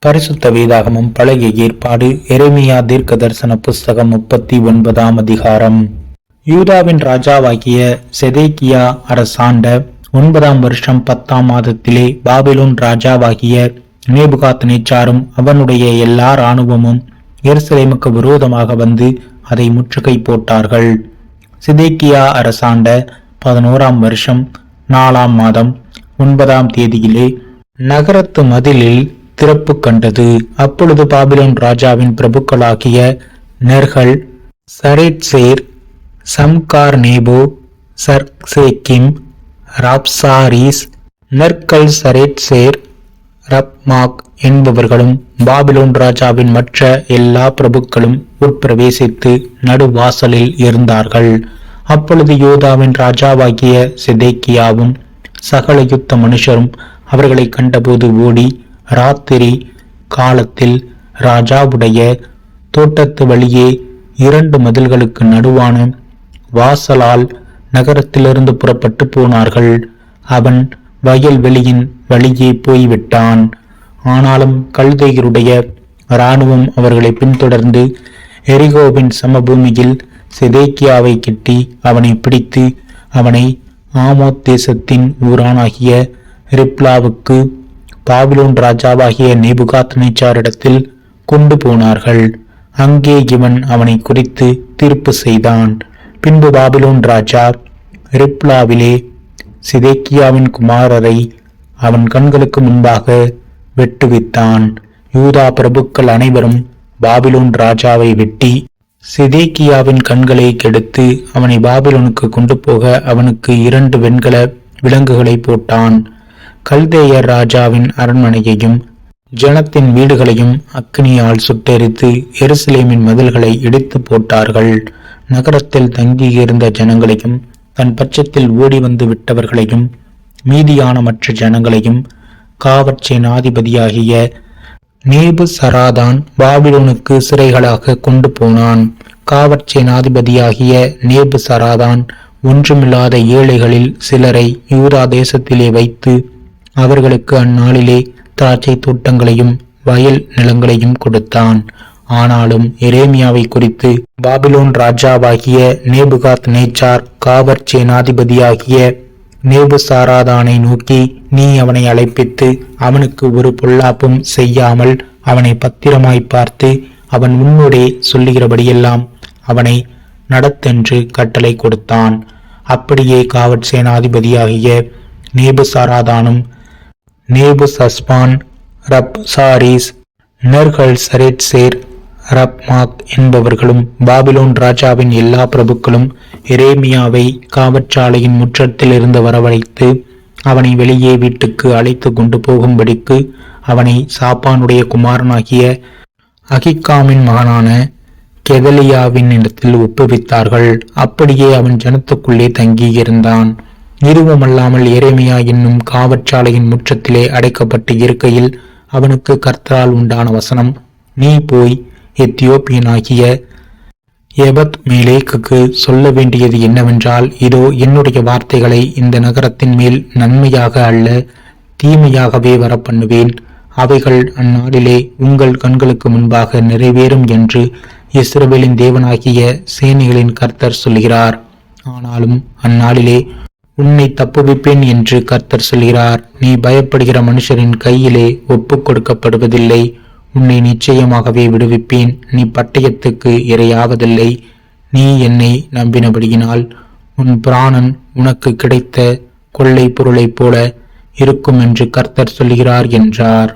பரிசுத்த வேதாகமம் பழைய ஏற்பாடு எரேமியா தீர்க்க தரிசன புஸ்தகம் 39ஆம் அதிகாரம். யூதாவின் ராஜாவாகிய செதேக்கியா அரசாண்ட 9ஆம் வருஷம் 10ஆம் மாதத்திலே பாபிலோன் ராஜாவாகிய நேபுகாத்நேச்சாரும் அவனுடைய எல்லா இராணுவமும் எருசலேமுக்கு விரோதமாக வந்து அதை முற்றுகை போட்டார்கள். செதேக்கியா அரசாண்ட 11ஆம் வருஷம் 4ஆம் மாதம் 9ஆம் தேதியிலே நகரத்து மதிலில் திறப்பு கண்டது. அப்பொழுது பாபிலோன் ராஜாவின் பிரபுக்களாகிய நெர்கல், சரேத்சேர், சம்கார் நேபோ, சர்சேக்கிம், ராப்சாரீஸ், நெர்கல், சரேத்சேர், ரப்மாக் என்பவர்களும் பாபிலோன் ராஜாவின் மற்ற எல்லா பிரபுக்களும் உட்பிரவேசித்து நடுவாசலில் இருந்தார்கள். அப்பொழுது யூதாவின் ராஜாவாகிய செதேக்கியாவும் சகல யுத்த மனுஷரும் அவர்களை கண்டபோது ஓடி ராத்திரி காலத்தில் ராஜாவுடைய தோட்டத்து வழியே 2 மதில்களுக்கு நடுவான வாசலால் நகரத்திலிருந்து புறப்பட்டு போனார்கள். அவன் வயல்வெளியின் வழியே போய்விட்டான். ஆனாலும் கல்தேயருடைய இராணுவம் அவர்களை பின்தொடர்ந்து எரிகோவின் சமபூமியில் செதேக்கியாவை கிட்டி அவனை பிடித்து அவனை ஆமோத் தேசத்தின் ஊரானாகிய ரிப்லாவுக்கு பாபிலோன் ராஜாவாகிய நேபுகாத்நேச்சாரிடத்தில் கொண்டு போனார்கள். அங்கே இவன் அவனை குறித்து தீர்ப்பு செய்தான். பின்பு பாபிலோன் ராஜா ரிப்லாவிலே செதேக்கியாவின் குமாரரை அவன் கண்களுக்கு முன்பாக வெட்டுவித்தான். யூதா பிரபுக்கள் அனைவரும் பாபிலோன் ராஜாவை வெட்டி செதேக்கியாவின் கண்களை கெடுத்து அவனை பாபிலோனுக்கு கொண்டு போக அவனுக்கு 2 வெண்கல விலங்குகளை போட்டான். கல்தேயர் ராஜாவின் அரண்மனையையும் ஜனத்தின் வீடுகளையும் அக்னியால் சுட்டெரித்து எருசலேமின் மதில்களை இடித்து போட்டார்கள். நகரத்தில் தங்கியிருந்த ஜனங்களையும் தன் பட்சத்தில் ஓடி வந்து விட்டவர்களையும் மீதியான மற்ற ஜனங்களையும் காவற்சேனாதிபதியாகிய நேபுசராதான் பாபிலோனுக்கு சிறைகளாக கொண்டு போனான். காவற்சேனாதிபதியாகிய நேபுசராதான் ஒன்றுமில்லாத ஏழைகளில் சிலரை யூதா தேசத்திலே வைத்து அவர்களுக்கு அந்நாளிலே திராட்சை தோட்டங்களையும் வயல் நிலங்களையும் கொடுத்தான். ஆனாலும் எரேமியாவை குறித்து பாபிலோன் ராஜாவாகிய நேபுகாத்நேச்சார் காவற்சேனாதிபதியாகிய நேபுசாராதானை நோக்கி, நீ அவனை அழைப்பித்து அவனுக்கு ஒரு பொல்லாப்பும் செய்யாமல் அவனை பத்திரமாய் பார்த்து அவன் உன்னோடே சொல்லுகிறபடியெல்லாம் அவனை நடத்தென்று கட்டளை கொடுத்தான். அப்படியே காவற்சேனாதிபதியாகிய நேபுசாராதானும் நேபுசஸ்பான், ரப்சாரீஸ், நெர்கல், சரேத்சேர், ரப்மாக் என்பவர்களும் பாபிலோன் ராஜாவின் எல்லா பிரபுக்களும் எரேமியாவை காவற்சாலையின் முற்றத்தில் இருந்து வரவழைத்து அவனை வெளியே வீட்டுக்கு அழைத்து கொண்டு போகும்படிக்கு அவனை சாப்பானுடைய குமாரனாகிய அகிக்காமின் மகனான கெதலியாவின் இடத்தில் ஒப்புவித்தார்கள். அப்படியே அவன் ஜனத்துக்குள்ளே தங்கியிருந்தான். இதுவுமல்லாமல் எரேமியா என்னும் காவற்சாலையின் முற்றத்திலே அடைக்கப்பட்டு இருக்கையில் அவனுக்கு கர்த்தரால் உண்டான வசனம், நீ போய் எத்தியோப்பியனாகிய எபத் மேலேக்கு சொல்ல வேண்டியது என்னவென்றால், இதோ என்னுடைய வார்த்தைகளை இந்த நகரத்தின் மேல் நன்மையாக அல்ல தீமையாகவே வரப்பண்ணுவேன். அவைகள் அந்நாளிலே உங்கள் கண்களுக்கு முன்பாக நிறைவேறும் என்று இஸ்ரவேலின் தேவனாகிய சேனைகளின் கர்த்தர் சொல்கிறார். ஆனாலும் அந்நாளிலே உன்னை தப்புவிப்பேன் என்று கர்த்தர் சொல்கிறார். நீ பயப்படுகிற மனுஷரின் கையிலே ஒப்புக் கொடுக்கப்படுவதில்லை. உன்னை நிச்சயமாகவே விடுவிப்பேன். நீ பட்டயத்துக்கு இரையாவதில்லை. நீ என்னை நம்பினபடியினால் உன் பிராணன் உனக்கு கிடைத்த கொள்ளை பொருளைப் போல இருக்கும் என்று கர்த்தர் சொல்கிறார் என்றார்.